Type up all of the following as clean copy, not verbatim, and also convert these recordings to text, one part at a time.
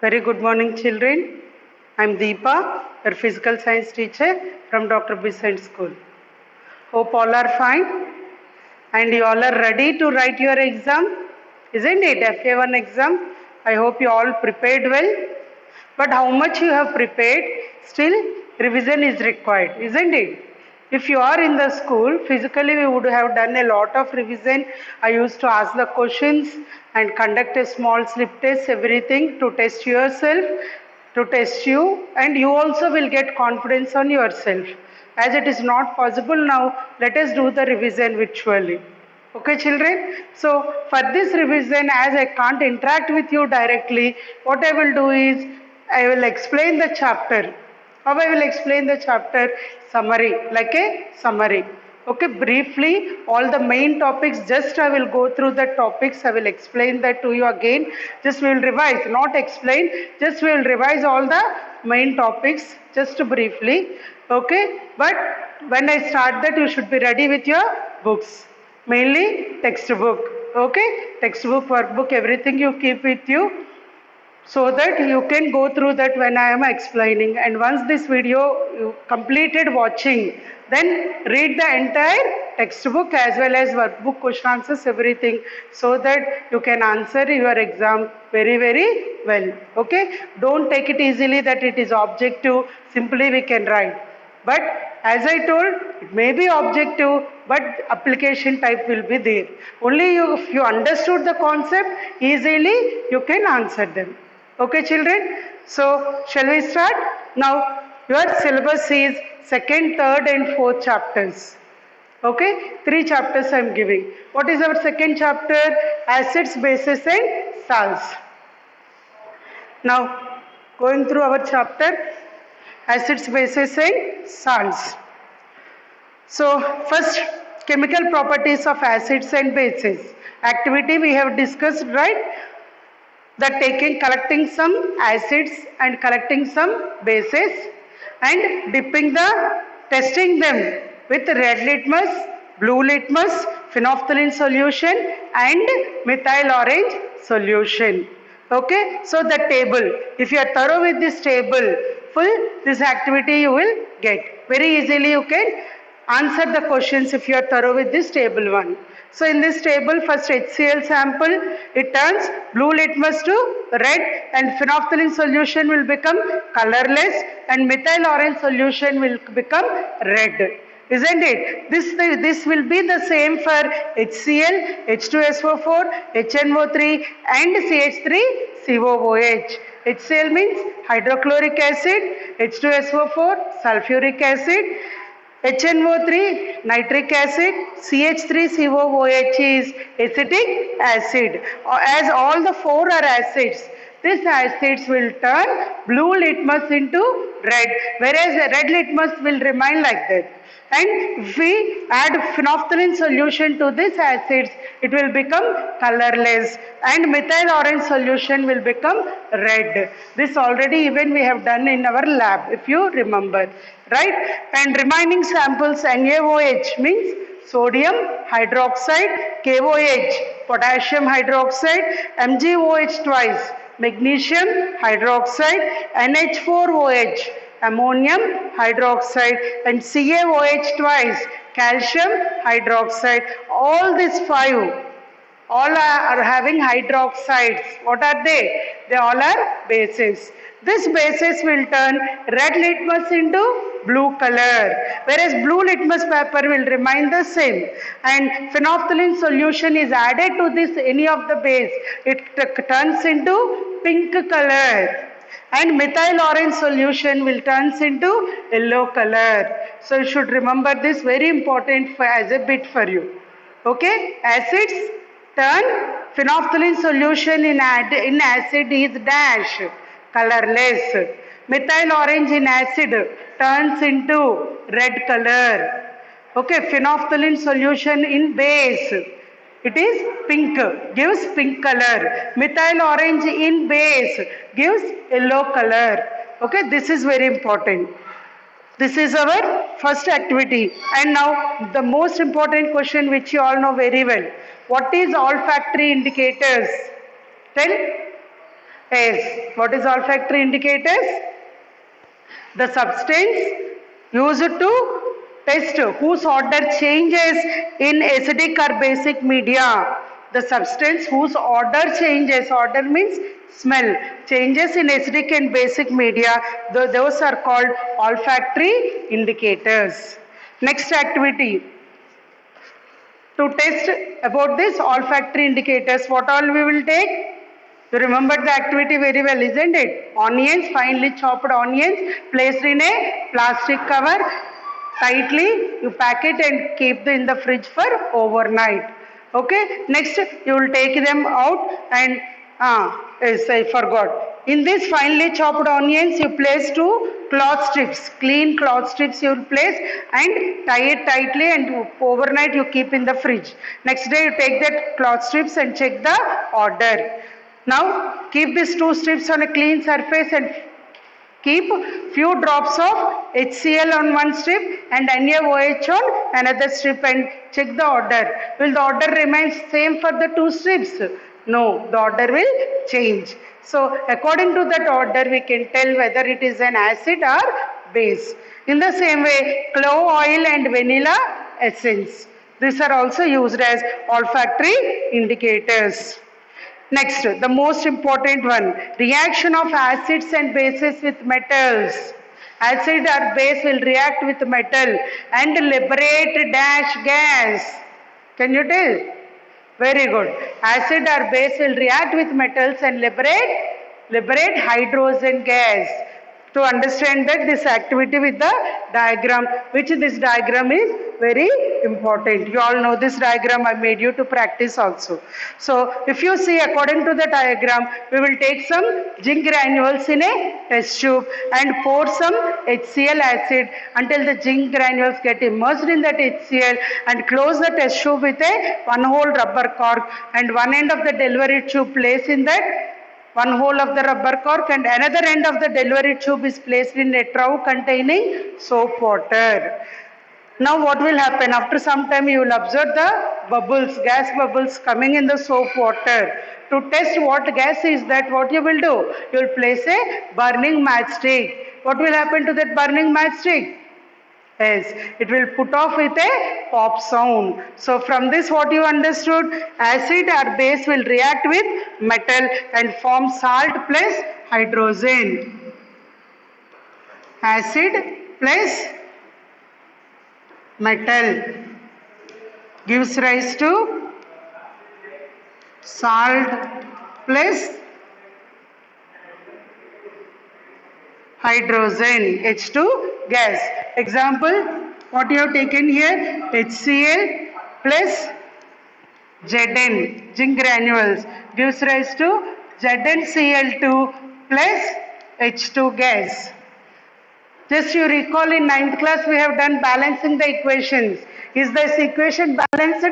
Very good morning, children. I'm Deepa, your physical science teacher from Dr. Besant School. Hope all are fine and you all are ready to write your exam, isn't it? FA1 exam. I hope you all prepared well. But how much you have prepared, still revision is required, isn't it? If you are in the school, physically we would have done a lot of revision. I used to ask the questions and conduct a small slip test, everything to test yourself, to test you, and you also will get confidence on yourself. As it is not possible now, let us do the revision virtually. Okay, children? So, for this revision, as I can't interact with you directly, what I will do is, I will explain the chapter. How I will explain the chapter? Summary, like a summary. Okay, briefly, all the main topics, just I will go through the topics, I will explain that to you again. Just we will revise, not explain, just we will revise all the main topics, just briefly. Okay, but when I start that, you should be ready with your books. Mainly textbook. Okay, textbook, workbook, everything you keep with you, so that you can go through that when I am explaining. And once this video you completed watching, then read the entire textbook as well as workbook, question answers, everything, so that you can answer your exam very well. Okay, don't take it easily that it is objective, simply we can write. But as I told, it may be objective, but application type will be there. Only if you understood the concept easily, you can answer them. Okay, children? So, shall we start? Now, your syllabus is second, third and fourth chapters. Okay, 3 chapters I am giving. What is our second chapter? Acids, bases and salts. Now, going through our chapter, acids, bases and salts. So, first, chemical properties of acids and bases. Activity we have discussed, right? That collecting some acids and collecting some bases and testing them with red litmus, blue litmus, phenolphthalein solution and methyl orange solution. Okay, so the table, if you are thorough with this table, this activity you will get. Very easily you can answer the questions if you are thorough with this table 1. So in this table, first HCl sample, it turns blue litmus to red and phenolphthalein solution will become colorless and methyl orange solution will become red. Isn't it? This will be the same for HCl, H2SO4, HNO3 and CH3COOH. HCl means hydrochloric acid, H2SO4 sulfuric acid, HNO3 nitric acid, CH3COOH is acetic acid. As all the 4 are acids, these acids will turn blue litmus into red, whereas red litmus will remain like that. And if we add phenolphthalein solution to these acids, it will become colorless and methyl orange solution will become red. This already even we have done in our lab, if you remember, right? And remaining samples, NaOH means sodium hydroxide, KOH potassium hydroxide, MgOH twice, magnesium hydroxide, NH4OH ammonium hydroxide and CaOH twice, calcium hydroxide. All these 5, all are having hydroxides. What are they? They all are bases. This bases will turn red litmus into blue color, whereas blue litmus paper will remain the same. And phenolphthalein solution is added to this any of the base, it turns into pink color. And methyl orange solution will turns into yellow color. So you should remember this, very important as a bit for you. Okay, acids turn phenolphthalein solution in acid is dash, colorless. Methyl orange in acid turns into red color. Okay, phenolphthalein solution in base, it is pink, gives pink color. Methyl orange in base gives yellow color. Okay, this is very important. This is our first activity. And now the most important question which you all know very well. What is olfactory indicators? Tell. Yes. What is olfactory indicators? The substance used to test whose odor changes in acidic or basic media. The substance whose odor changes, odor means smell, changes in acidic and basic media, those are called olfactory indicators. Next activity. To test about this olfactory indicators, what all we will take? You remember the activity very well, isn't it? Onions, finely chopped onions, placed in a plastic cover, tightly you pack it and keep in the fridge for overnight. Okay, next you will take them out and yes, I forgot. In this finely chopped onions, you place two cloth strips, clean cloth strips you will place and tie it tightly and overnight you keep in the fridge. Next day you take that cloth strips and check the odor. Now keep these two strips on a clean surface and keep few drops of HCl on one strip and NaOH on another strip and check the odor. Will the odor remain same for the two strips? No, the odor will change. So according to that odor we can tell whether it is an acid or base. In the same way, clove oil and vanilla essence. These are also used as olfactory indicators. Next, the most important one, reaction of acids and bases with metals. Acid or base will react with metal and liberate dash gas. Can you tell? Very good. Acid or base will react with metals and liberate hydrogen gas. To understand that, this activity with the diagram, which this diagram is very important. You all know this diagram, I made you to practice also. So if you see according to the diagram, we will take some zinc granules in a test tube and pour some HCl acid until the zinc granules get immersed in that HCl and close the test tube with a one-hole rubber cork and one end of the delivery tube placed in that one hole of the rubber cork and another end of the delivery tube is placed in a trough containing soap water. Now what will happen? After some time you will observe the bubbles, gas bubbles coming in the soap water. To test what gas is that, what you will do? You will place a burning matchstick. What will happen to that burning matchstick? Yes, it will put off with a pop sound. So from this what you understood? Acid or base will react with metal and form salt plus hydrogen. Acid plus metal gives rise to salt plus hydrogen, H2 gas. Example, what you have taken here, HCl plus Zn, zinc granules, gives rise to ZnCl2 plus H2 gas. Just you recall in 9th class we have done balancing the equations. Is this equation balanced?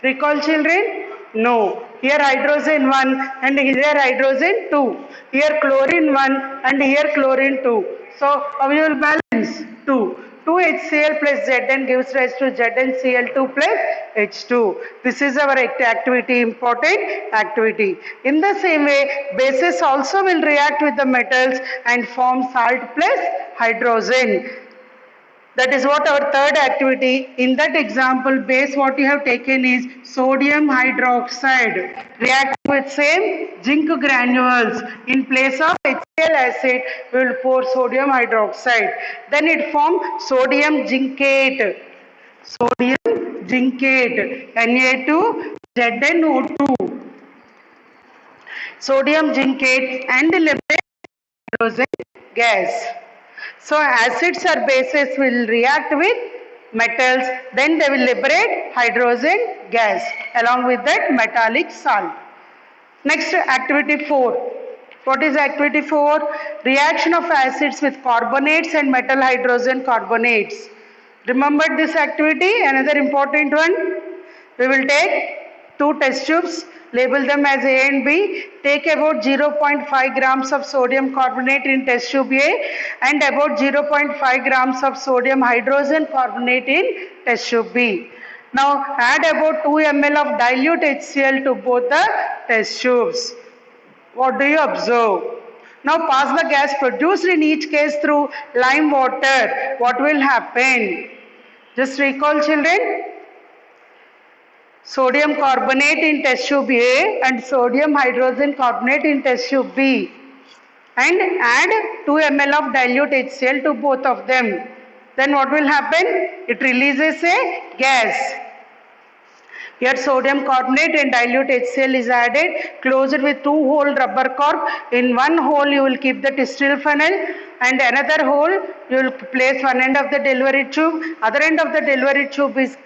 Recall children? No. Here hydrogen 1 and here hydrogen 2. Here chlorine 1 and here chlorine 2. So how you will balance? 2. 2 HCl plus Zn gives rise to ZnCl2 plus H2. This is our activity, important activity. In the same way, bases also will react with the metals and form salt plus hydrogen. That is what our third activity. In that example, base what you have taken is sodium hydroxide. React with same zinc granules. In place of HCl acid, we will pour sodium hydroxide. Then it forms sodium zincate. Sodium zincate. Na2 ZnO2. Sodium zincate and liberate hydrogen gas. So acids or bases will react with metals, then they will liberate hydrogen gas along with that metallic salt. Next, activity 4. What is activity 4? Reaction of acids with carbonates and metal hydrogen carbonates. Remember this activity, another important one. We will take two test tubes, label them as A and B, take about 0.5 grams of sodium carbonate in test tube A and about 0.5 grams of sodium hydrogen carbonate in test tube B. Now add about 2 ml of dilute HCl to both the test tubes. What do you observe? Now pass the gas produced in each case through lime water. What will happen? Just recall, children. Sodium carbonate in test tube A and sodium hydrogen carbonate in test tube B, and add 2 ml of dilute HCl to both of them. Then what will happen? It releases a gas. Here sodium carbonate and dilute HCl is added, closed with 2-hole rubber cork. In one hole you will keep the Tyrrell funnel, and another hole you will place one end of the delivery tube. Other end of the delivery tube is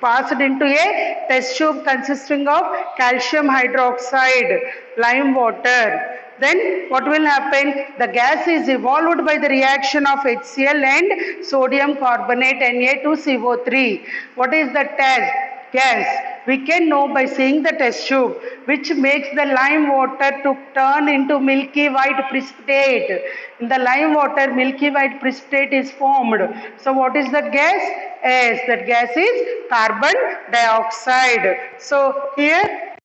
passed into a test tube consisting of calcium hydroxide, lime water. Then what will happen? The gas is evolved by the reaction of HCl and sodium carbonate Na2CO3. What is the gas? We can know by seeing the test tube, which makes the lime water to turn into milky white precipitate. In the lime water, milky white precipitate is formed. So what is the gas? Yes, that gas is carbon dioxide. So here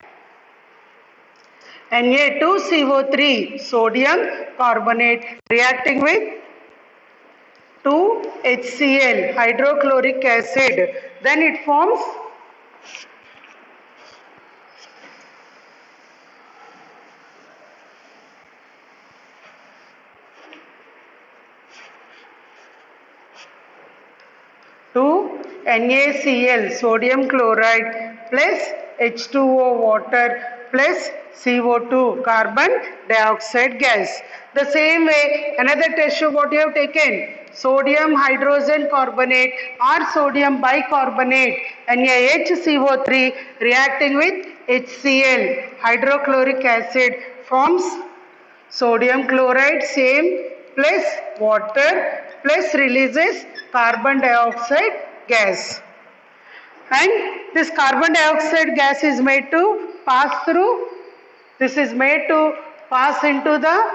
Na2CO3, sodium carbonate, reacting with 2HCl, hydrochloric acid. Then it forms NaCl, sodium chloride, plus H2O water plus CO2, carbon dioxide gas. The same way, another test tube what you have taken, sodium hydrogen carbonate or sodium bicarbonate, NaHCO3 reacting with HCl, hydrochloric acid, forms sodium chloride, same, plus water, plus releases carbon dioxide gas. And this carbon dioxide gas is made to pass through, this is made to pass into the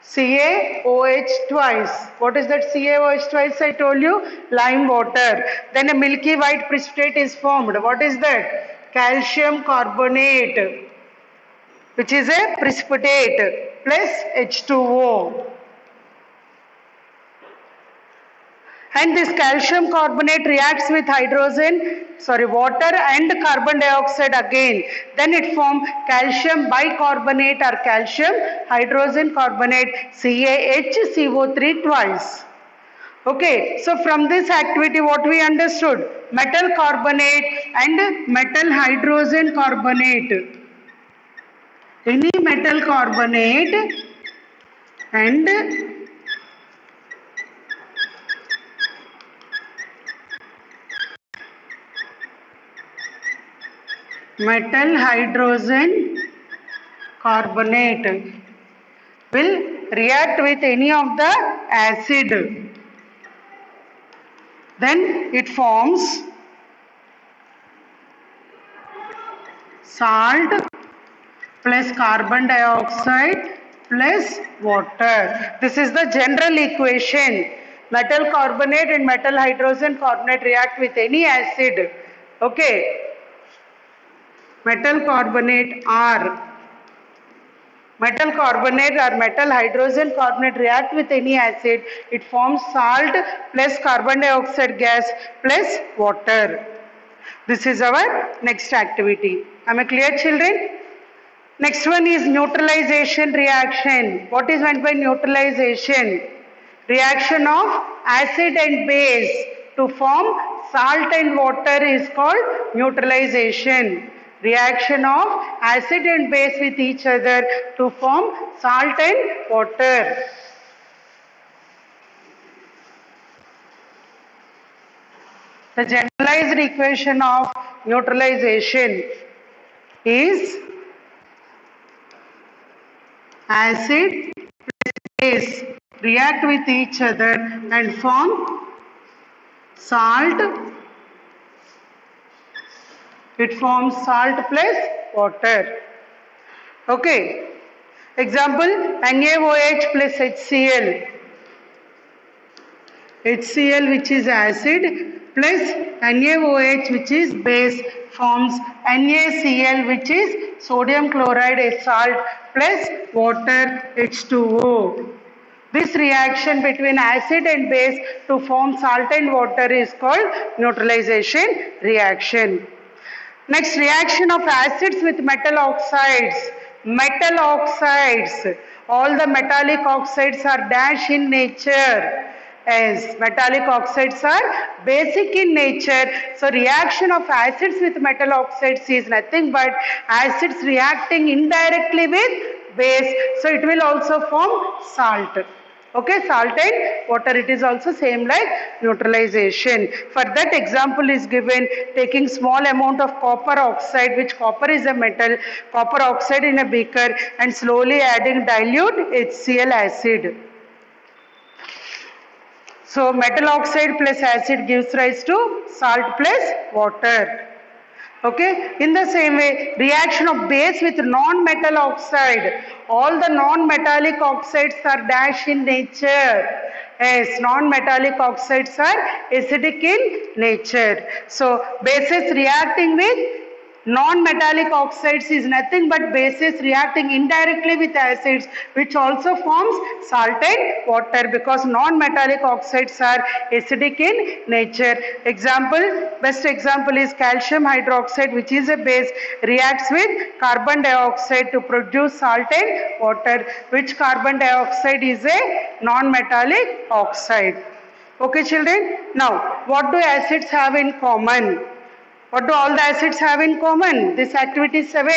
CaOH twice. What is that CaOH twice? I told you, lime water. Then a milky white precipitate is formed. What is that? Calcium carbonate, which is a precipitate, plus H2O. And this calcium carbonate reacts with water and carbon dioxide again. Then it forms calcium bicarbonate or calcium hydrogen carbonate, CaHCO3 twice. Okay, so from this activity what we understood? Metal carbonate and metal hydrogen carbonate. Any metal carbonate and metal hydrogen carbonate will react with any of the acid. Then it forms salt plus carbon dioxide plus water. This is the general equation. Metal carbonate and metal hydrogen carbonate react with any acid. Okay. Metal carbonate or metal hydrogen carbonate react with any acid. It forms salt plus carbon dioxide gas plus water. This is our next activity. Am I clear, children? Next one is neutralization reaction. What is meant by neutralization? Reaction of acid and base to form salt and water is called neutralization. Reaction of acid and base with each other to form salt and water. The generalized equation of neutralization is acid plus base react with each other and form salt. It forms salt plus water. Okay. Example, NaOH plus HCl. HCl which is acid plus NaOH which is base forms NaCl which is sodium chloride is salt plus water H2O. This reaction between acid and base to form salt and water is called neutralization reaction. Next, reaction of acids with metal oxides. Metal oxides. All the metallic oxides are dash in nature. As metallic oxides are basic in nature. So reaction of acids with metal oxides is nothing but acids reacting indirectly with base. So it will also form salt. Okay, salt and water, it is also same like neutralization. For that example is given, taking small amount of copper oxide, which copper is a metal, copper oxide in a beaker, and slowly adding dilute HCl acid. So metal oxide plus acid gives rise to salt plus water. Okay, in the same way, reaction of base with non-metal oxide. All the non-metallic oxides are dash in nature. Yes, non-metallic oxides are acidic in nature. So bases reacting with non-metallic oxides is nothing but bases reacting indirectly with acids, which also forms salt and water, because non-metallic oxides are acidic in nature. Example, best example is calcium hydroxide, which is a base, reacts with carbon dioxide to produce salt and water, which carbon dioxide is a non-metallic oxide. Okay children, now what do acids have in common? What do all the acids have in common? This activity 7,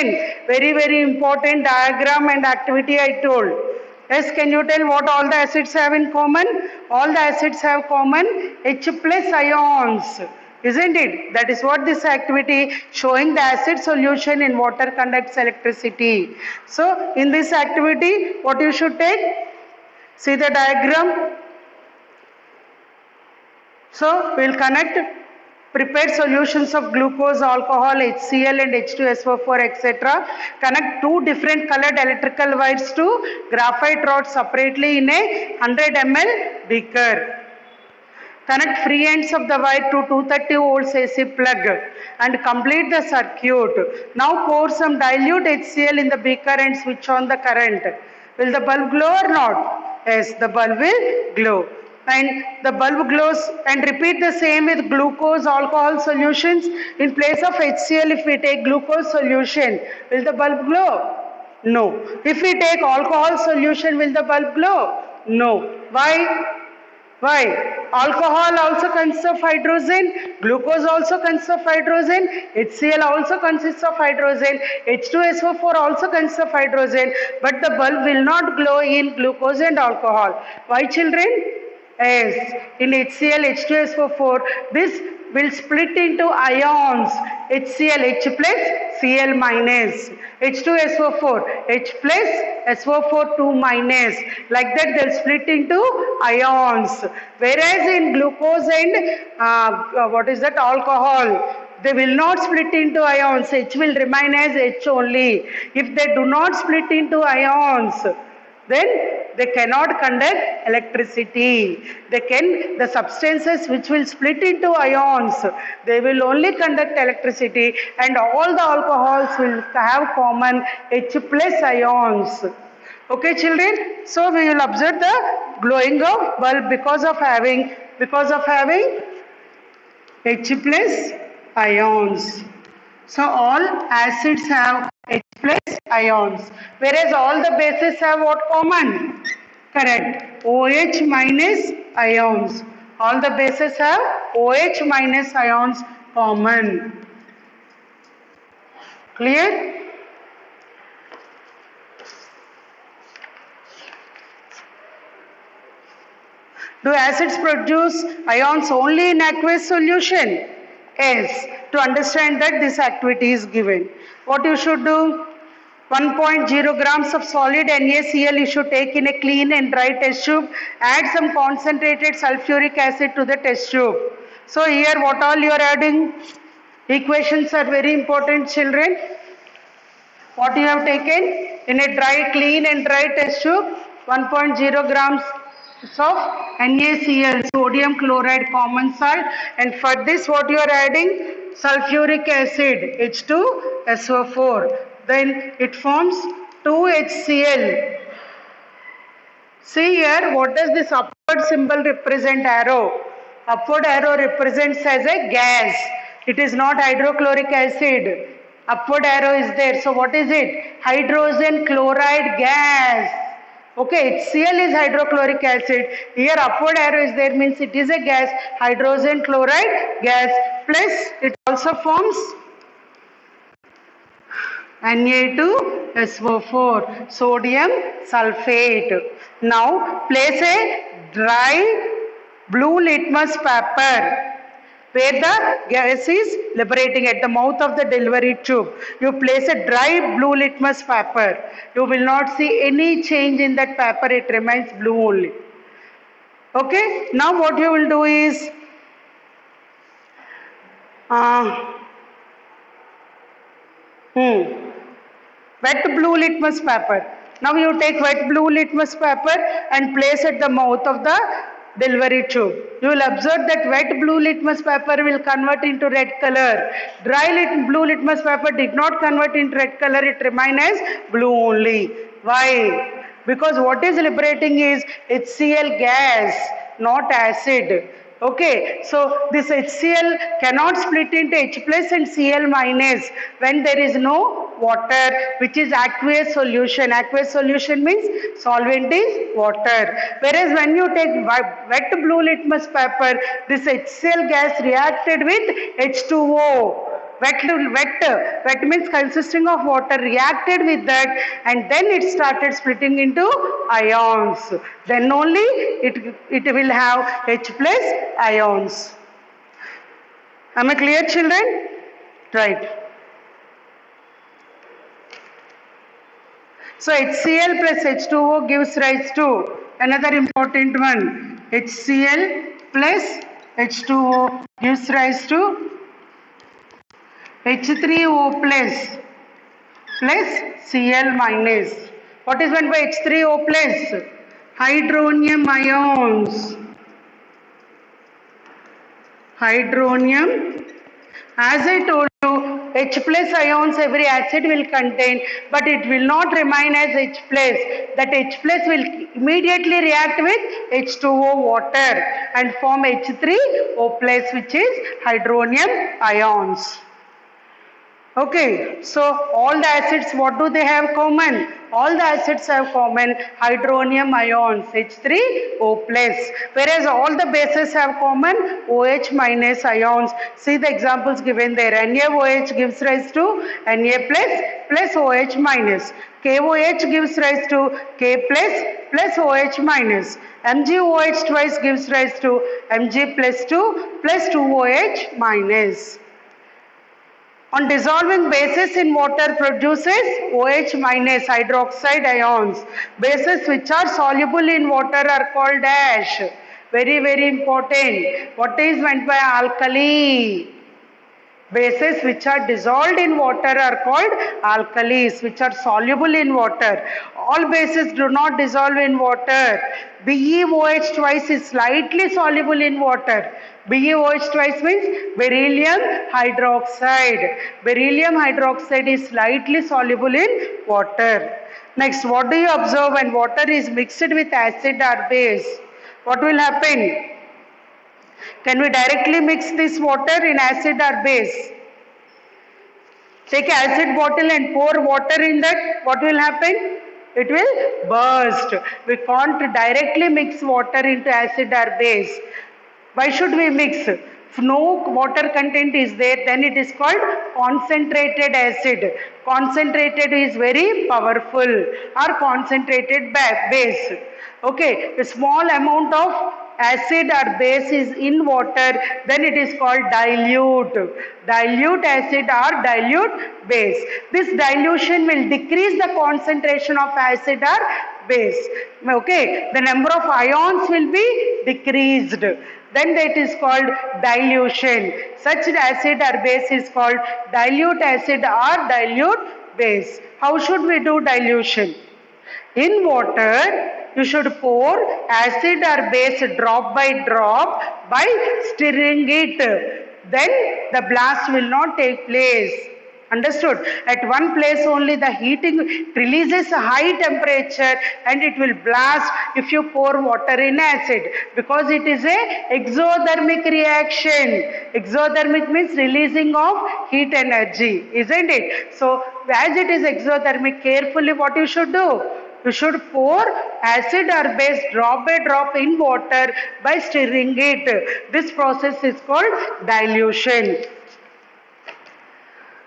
very important diagram and activity I told. Yes, can you tell what all the acids have in common? All the acids have common H plus ions, isn't it? That is what this activity, showing the acid solution in water conducts electricity. So in this activity, what you should take? See the diagram. So we will connect prepared solutions of glucose, alcohol, HCl and H2SO4 etc. Connect two different colored electrical wires to graphite rod separately in a 100 ml beaker. Connect free ends of the wire to 230 volts AC plug and complete the circuit. Now pour some dilute HCl in the beaker and switch on the current. Will the bulb glow or not? Yes, the bulb will glow. And the bulb glows, and repeat the same with glucose alcohol solutions. In place of HCl, if we take glucose solution, will the bulb glow? No. If we take alcohol solution, will the bulb glow? No. Why? Why? Alcohol also consists of hydrogen, glucose also consists of hydrogen, HCl also consists of hydrogen, H2SO4 also consists of hydrogen, but the bulb will not glow in glucose and alcohol. Why children? Yes, in HCl, H2SO4, this will split into ions, HCl, H plus, Cl minus, H2SO4, H plus, SO4, 2 minus, like that they'll split into ions, whereas in glucose and alcohol, they will not split into ions, H will remain as H only. If they do not split into ions, then they cannot conduct electricity. The substances which will split into ions, they will only conduct electricity, and all the alcohols will have common H plus ions. Okay children, so we will observe the glowing of bulb because of having H plus ions. So all acids have H plus ions, whereas all the bases have what common? Correct, OH minus ions. All the bases have OH minus ions common. Clear? Do acids produce ions only in aqueous solution? Yes. To understand that, this activity is given. What you should do? 1.0 grams of solid NaCl you should take in a clean and dry test tube. Add some concentrated sulfuric acid to the test tube. So here what all you are adding? Equations are very important children. What you have taken? In a clean and dry test tube, 1.0 grams of NaCl, sodium chloride, common salt, and for this what you are adding? Sulfuric acid, H2SO4. then it forms 2HCl. See here, what does this upward symbol represent? Arrow. Upward arrow represents as a gas. It is not hydrochloric acid. Upward arrow is there. So what is it? Hydrogen chloride gas. Okay, HCl is hydrochloric acid. Here upward arrow is there, means it is a gas, hydrogen chloride gas, plus it also forms Na2SO4, sodium sulfate. Now place a dry blue litmus paper where the gas is liberating at the mouth of the delivery tube. You place a dry blue litmus paper. You will not see any change in that paper. It remains blue only. Okay. Now what you will do is wet blue litmus paper. Now you take wet blue litmus paper and place at the mouth of the delivery tube. You will observe that wet blue litmus paper will convert into red color. Dry blue litmus paper did not convert into red color, it remains as blue only. Why? Because what is liberating is HCl gas, not acid. Okay, so this HCl cannot split into H plus and Cl minus when there is no water, which is aqueous solution. Aqueous solution means solvent is water. Whereas when you take wet blue litmus paper, this HCl gas reacted with H2O. Wet means consisting of water, reacted with that, and then it started splitting into ions. Then only it will have H plus ions. Am I clear, children? Right. So HCl plus H2O gives rise to another important one. HCl plus H2O gives rise to H3O plus Cl minus. What is meant by H3O plus? Hydronium ions. Hydronium. As I told you, H plus ions every acid will contain, but it will not remain as H plus. That H plus will immediately react with H2O water and form H3O plus, which is hydronium ions. Okay, so all the acids, what do they have common? All the acids have common hydronium ions, H3O plus. Whereas all the bases have common OH minus ions. See the examples given there. NaOH gives rise to Na plus OH minus. KOH gives rise to K plus OH minus. MgOH twice gives rise to Mg plus 2 plus 2OH minus. On dissolving bases in water produces OH minus hydroxide ions. Bases which are soluble in water are called dash. Very, very important. What is meant by alkali? Bases which are dissolved in water are called alkalis, which are soluble in water. All bases do not dissolve in water. BeOH twice is slightly soluble in water. BeOH twice means beryllium hydroxide. Beryllium hydroxide is slightly soluble in water. Next, what do you observe when water is mixed with acid or base? What will happen? Can we directly mix this water in acid or base? Take an acid bottle and pour water in that. What will happen? It will burst. We can't directly mix water into acid or base. Why should we mix? If no water content is there, then it is called concentrated acid. Concentrated is very powerful, or concentrated base. Okay, a small amount of acid or base is in water, then it is called dilute. Dilute acid or dilute base. This dilution will decrease the concentration of acid or base. Okay, the number of ions will be decreased. Then that is called dilution. Such acid or base is called dilute acid or dilute base. How should we do dilution? In water, you should pour acid or base drop by drop by stirring it. Then the blast will not take place. Understood? At one place only the heating releases a high temperature and it will blast if you pour water in acid, because it is a exothermic reaction. Exothermic means releasing of heat energy, isn't it? So as it is exothermic, carefully what you should do? You should pour acid or base drop by drop in water by stirring it. This process is called dilution.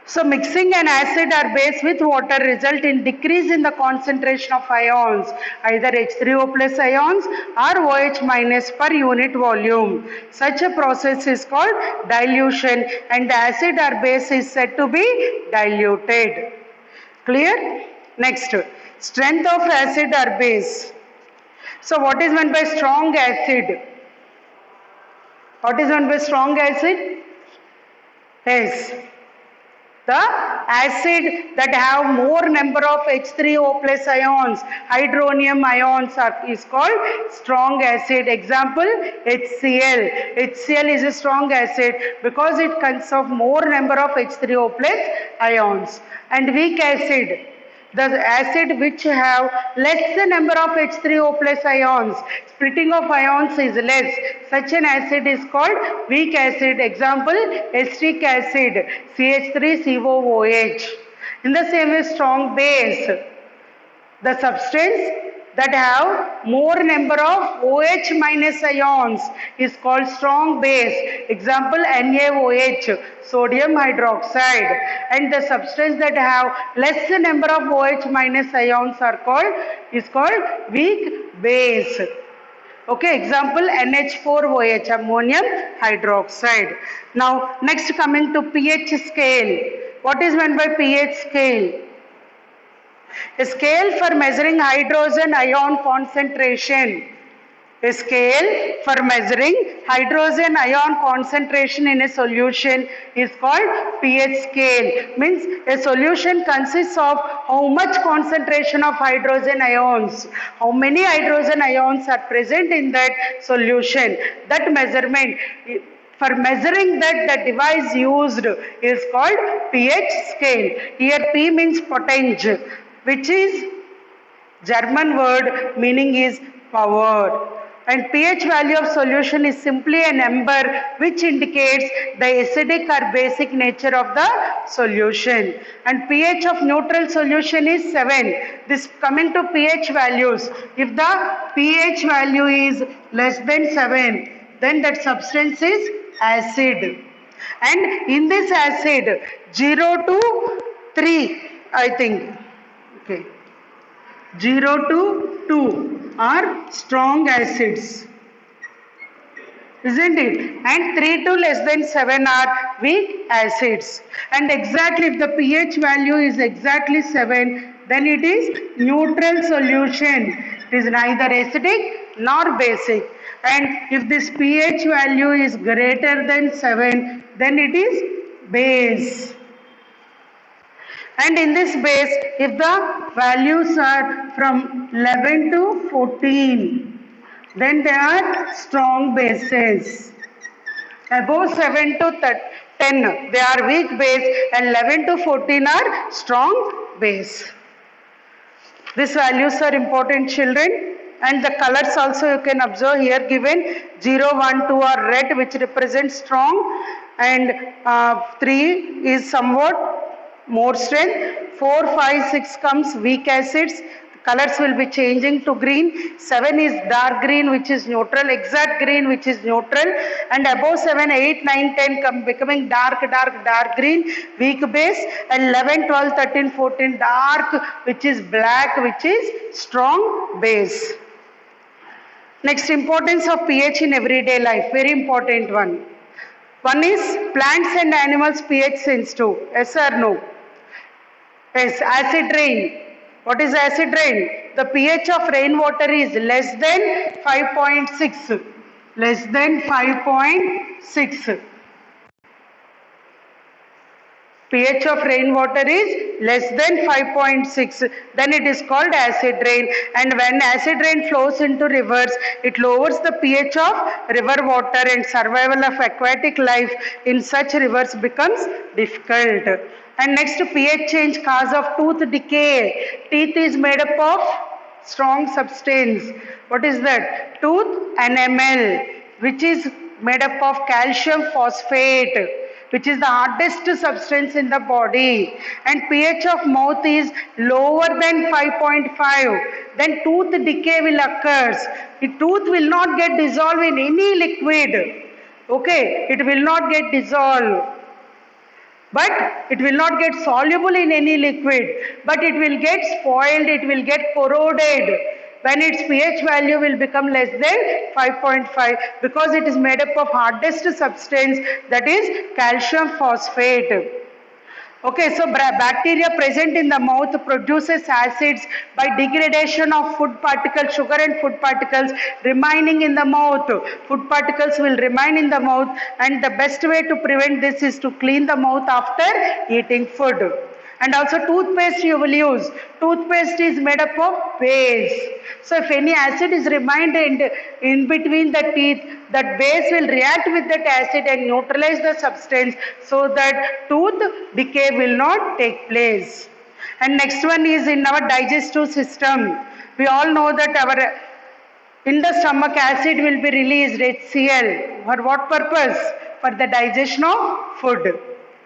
So mixing an acid or base with water result in decrease in the concentration of ions, either H3O plus ions or OH minus per unit volume. Such a process is called dilution and the acid or base is said to be diluted. Clear? Next, strength of acid or base. So what is meant by strong acid? What is meant by strong acid? Yes. The acid that have more number of H3O plus ions, hydronium ions is called strong acid. Example, HCl. HCl is a strong acid because it consists of more number of H3O plus ions. And weak acid, the acid which have less number of H3O plus ions, splitting of ions is less. Such an acid is called weak acid. Example, acetic acid, CH3COOH. In the same way, strong base, the substance that have more number of OH minus ions is called strong base. Example, NaOH, sodium hydroxide. And the substance that have less number of OH minus ions is called weak base. Okay, example, NH4OH, ammonium hydroxide. Now, next coming to pH scale. What is meant by pH scale? A scale for measuring hydrogen ion concentration. A scale for measuring hydrogen ion concentration in a solution is called pH scale. Means a solution consists of how much concentration of hydrogen ions, how many hydrogen ions are present in that solution. That measurement, for measuring that, the device used is called pH scale. Here P means potenge, which is German word meaning is power. And pH value of solution is simply a number which indicates the acidic or basic nature of the solution. And pH of neutral solution is 7. This coming to pH values. If the pH value is less than 7, then that substance is acid. And in this acid, 0 to 3, I think. Okay. 0 to 2 are strong acids, isn't it? And 3 to less than 7 are weak acids. And exactly if the pH value is exactly 7, then it is neutral solution. It is neither acidic nor basic. And if this pH value is greater than 7, then it is base. And in this base, if the values are from 11 to 14, then they are strong bases. Above 7 to 10, they are weak base, and 11 to 14 are strong base. These values are important, children. And the colors also you can observe here given. 0, 1, 2 are red, which represents strong, and 3 is somewhat more strength. 4, 5, 6 comes weak acids. Colors will be changing to green. 7 is dark green, which is neutral. Exact green, which is neutral. And above 7, 8, 9, 10 becoming dark green, weak base. And 11, 12, 13, 14 dark, which is black, which is strong base. Next, importance of pH in everyday life. Very important one. One is plants and animals pH sensitive. Yes or no? Yes, acid rain. What is acid rain? The pH of rainwater is less than 5.6. Less than 5.6. pH of rainwater is less than 5.6, then it is called acid rain. And when acid rain flows into rivers, it lowers the pH of river water and survival of aquatic life in such rivers becomes difficult. And next, pH change cause of tooth decay. Teeth is made up of strong substance. What is that? Tooth enamel, which is made up of calcium phosphate, which is the hardest substance in the body, and pH of mouth is lower than 5.5, then tooth decay will occur. The tooth will not get dissolved in any liquid. Okay, it will not get dissolved. But it will not get soluble in any liquid, but it will get spoiled, it will get corroded when its pH value will become less than 5.5 because it is made up of hardest substance, that is calcium phosphate. Okay, so bacteria present in the mouth produces acids by degradation of food particles, sugar and food particles remaining in the mouth. Food particles will remain in the mouth, and the best way to prevent this is to clean the mouth after eating food. And also toothpaste you will use. Toothpaste is made up of base. So if any acid is remained in between the teeth, that base will react with that acid and neutralize the substance so that tooth decay will not take place. And next one is in our digestive system. We all know that in the stomach acid will be released, HCl. For what purpose? For the digestion of food.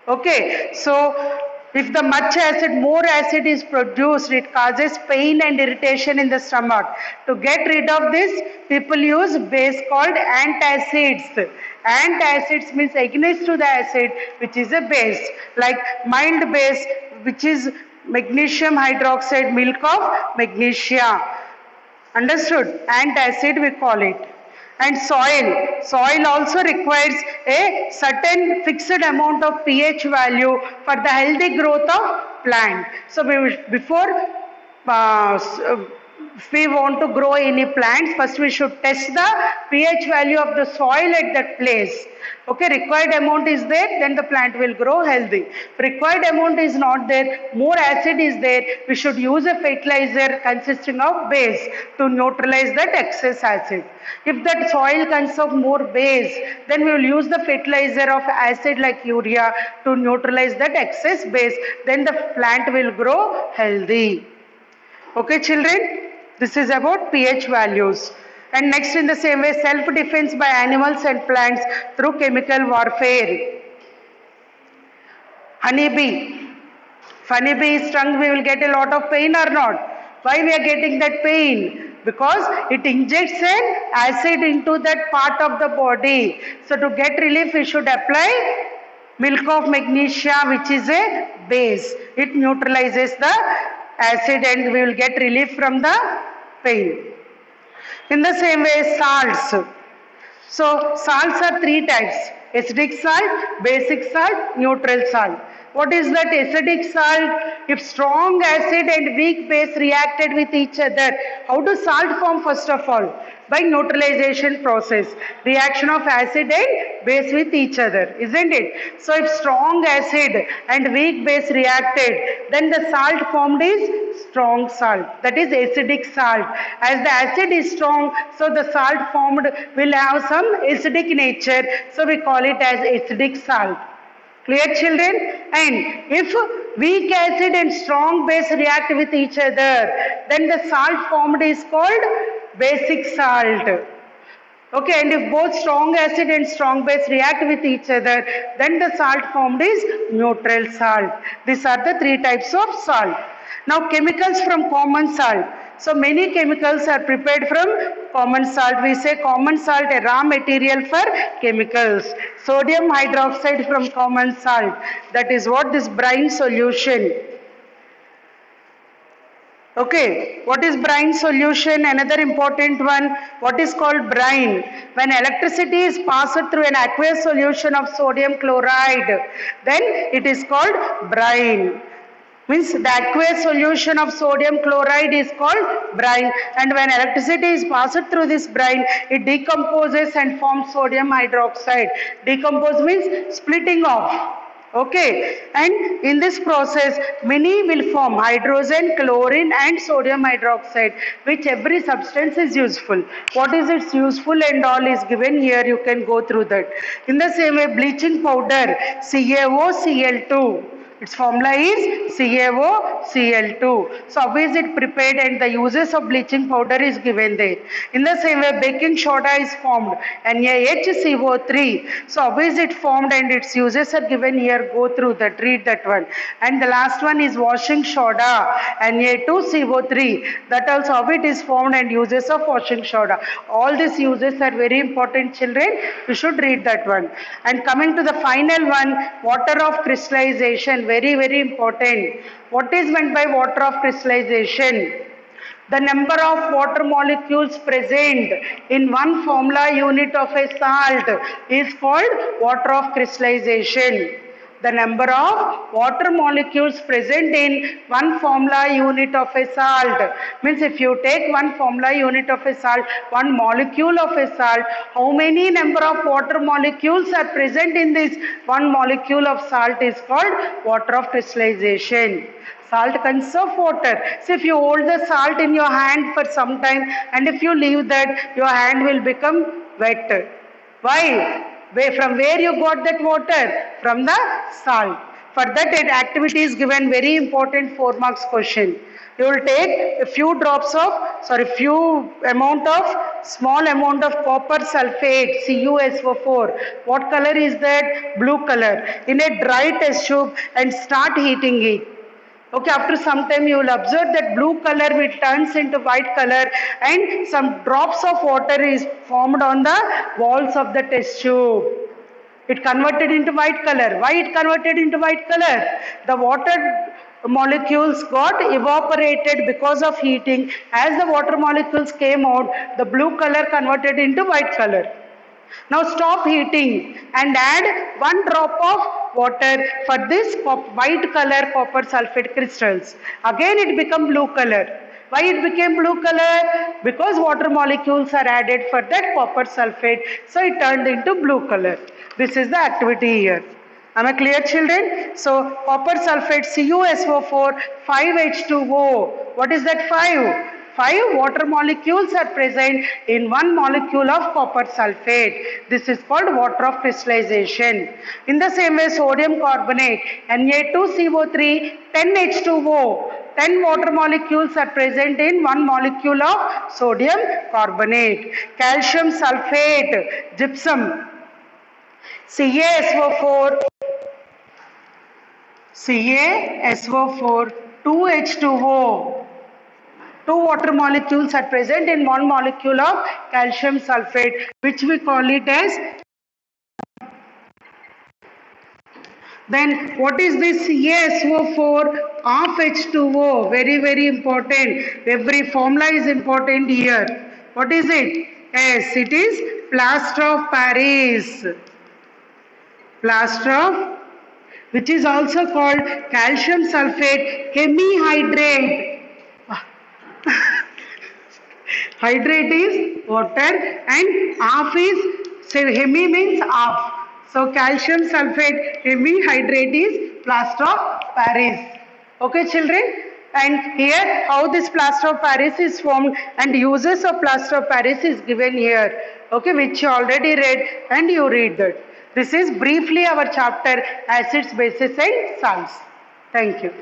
Okay, so if the much acid, more acid is produced, it causes pain and irritation in the stomach. To get rid of this, people use base called antacids. Antacids means against to the acid, which is a base. Like mild base, which is magnesium hydroxide, milk of magnesia. Understood? Antacid we call it. And soil also requires a certain fixed amount of pH value for the healthy growth of plant. So before if we want to grow any plants, first we should test the pH value of the soil at that place. Okay, required amount is there, then the plant will grow healthy. If required amount is not there, more acid is there, we should use a fertilizer consisting of base to neutralize that excess acid. If that soil consists of more base, then we will use the fertilizer of acid like urea to neutralize that excess base. Then the plant will grow healthy. Okay, children? This is about pH values. And next, in the same way, self-defense by animals and plants through chemical warfare. Honeybee. If honeybee is stung, we will get a lot of pain or not? Why we are getting that pain? Because it injects an acid into that part of the body. So to get relief, we should apply milk of magnesia, which is a base. It neutralizes the acid and we will get relief from the pain. In the same way, salts. So salts are three types: acidic salt, basic salt, neutral salt. What is that acidic salt? If strong acid and weak base reacted with each other, how does salt form first of all? By neutralization process, reaction of acid and base with each other, isn't it? So if strong acid and weak base reacted, then the salt formed is strong salt, that is acidic salt. As the acid is strong, so the salt formed will have some acidic nature, so we call it as acidic salt. Clear, children? And if weak acid and strong base react with each other, then the salt formed is called basic salt. Okay, and if both strong acid and strong base react with each other, then the salt formed is neutral salt. These are the three types of salt. Now, chemicals from common salt. So many chemicals are prepared from common salt. We say common salt a raw material for chemicals. Sodium hydroxide from common salt. That is what this brine solution. Okay, what is brine solution? Another important one, what is called brine? When electricity is passed through an aqueous solution of sodium chloride, then it is called brine. Means the aqueous solution of sodium chloride is called brine, and when electricity is passed through this brine, it decomposes and forms sodium hydroxide. Decompose means splitting off. Okay, and in this process, many will form hydrogen, chlorine, and sodium hydroxide, which every substance is useful. What is its useful and all is given here, you can go through that. In the same way, bleaching powder, CaOCl2. Its formula is CaOCl2. So how is it prepared and the uses of bleaching powder is given there. In the same way, baking soda is formed, NaHCO3. So how is it formed and its uses are given here. Go through that, read that one. And the last one is washing soda, Na2CO3. That also how it is formed and uses of washing soda. All these uses are very important, children. You should read that one. And coming to the final one, water of crystallization. Very, very important. What is meant by water of crystallization? The number of water molecules present in one formula unit of a salt is called water of crystallization. The number of water molecules present in one formula unit of a salt means if you take one formula unit of a salt, one molecule of a salt, how many number of water molecules are present in this one molecule of salt is called water of crystallization. Salt consists of water. So if you hold the salt in your hand for some time and if you leave that, your hand will become wet. Why? From where you got that water? From the salt. For that activity is given very important 4 marks question. You will take a few drops of, small amount of copper sulfate, CuSO4. What color is that? Blue color. In a dry test tube and start heating it. Okay, after some time you will observe that blue color will turns into white color and some drops of water is formed on the walls of the test tube. It converted into white color. Why it converted into white color? The water molecules got evaporated because of heating. As the water molecules came out, the blue color converted into white color. Now stop heating and add 1 drop of water for this white color copper sulfate crystals. Again it become blue color. Why it became blue color? Because water molecules are added for that copper sulfate. So it turned into blue color. This is the activity here. Am I clear, children? So copper sulfate CuSO4 5H2O. What is that 5? 5 water molecules are present in one molecule of copper sulfate. This is called water of crystallization. In the same way, sodium carbonate, Na2CO3, 10H2O. 10 water molecules are present in one molecule of sodium carbonate. Calcium sulfate, gypsum, CaSO4, 2H2O. 2 water molecules are present in one molecule of calcium sulfate, which we call it as. Then what is this CaSO4 of H2O? Very, very important. Every formula is important here. What is it? Yes, it is plaster of Paris. Plaster of, which is also called calcium sulfate hemihydrate. Hydrate is water and half is, hemi means half. So calcium sulfate hemihydrate is plaster of Paris. Okay, children? And here how this plaster of Paris is formed and uses of plaster of Paris is given here. Okay, which you already read and you read that. This is briefly our chapter acids, bases and salts. Thank you.